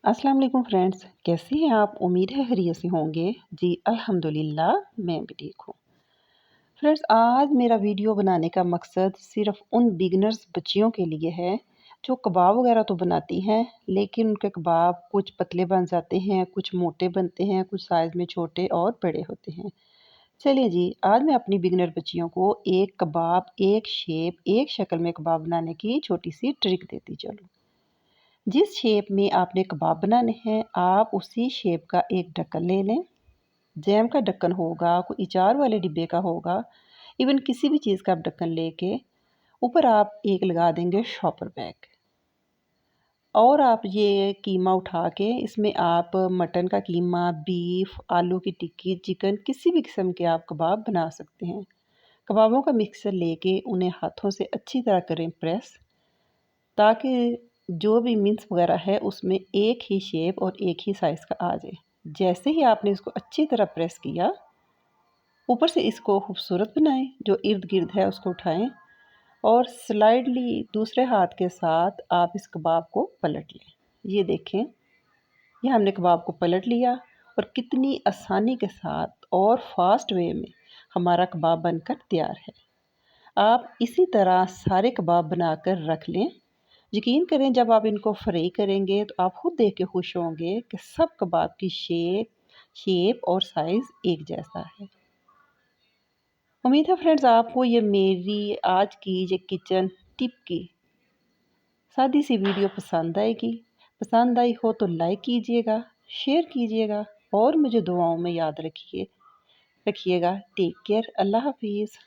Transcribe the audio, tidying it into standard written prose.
अस्सलाम वालेकुम फ्रेंड्स, कैसे हैं आप? उम्मीद है खैरियत से होंगे। जी अल्हम्दुलिल्लाह, मैं भी ठीक हूँ। फ्रेंड्स, आज मेरा वीडियो बनाने का मकसद सिर्फ उन बिगनर्स बच्चियों के लिए है जो कबाब वगैरह तो बनाती हैं, लेकिन उनके कबाब कुछ पतले बन जाते हैं, कुछ मोटे बनते हैं, कुछ साइज़ में छोटे और बड़े होते हैं। चलिए जी, आज मैं अपनी बिगनर बच्चियों को एक कबाब, एक शेप, एक शक्ल में कबाब बनाने की छोटी सी ट्रिक देती चलूँ। जिस शेप में आपने कबाब बनाने हैं, आप उसी शेप का एक ढक्कन ले लें। जैम का ढक्कन होगा, कोई अचार वाले डिब्बे का होगा, इवन किसी भी चीज़ का आप ढक्कन लेके ऊपर आप एक लगा देंगे शॉपर बैग। और आप ये कीमा उठा के इसमें आप मटन का कीमा, बीफ, आलू की टिक्की, चिकन किसी भी किस्म के आप कबाब बना सकते हैं। कबाबों का मिक्सचर लेके उन्हें हाथों से अच्छी तरह करें प्रेस, ताकि जो भी मिन्स वगैरह है उसमें एक ही शेप और एक ही साइज़ का आ जाए। जैसे ही आपने इसको अच्छी तरह प्रेस किया, ऊपर से इसको खूबसूरत बनाएं, जो इर्द गिर्द है उसको उठाएं और स्लाइडली दूसरे हाथ के साथ आप इस कबाब को पलट लें। ये देखें, ये हमने कबाब को पलट लिया और कितनी आसानी के साथ और फास्ट वे में हमारा कबाब बनकर तैयार है। आप इसी तरह सारे कबाब बनाकर रख लें। यकीन करें, जब आप इनको फ्राई करेंगे तो आप खुद देख के खुश होंगे कि सब कबाब की शेप और साइज़ एक जैसा है। उम्मीद है फ्रेंड्स, आपको ये मेरी आज की ये किचन टिप की सादी सी वीडियो पसंद आएगी। पसंद आई हो तो लाइक कीजिएगा, शेयर कीजिएगा और मुझे दुआओं में याद रखिएगा। टेक केयर, अल्लाह हाफिज़।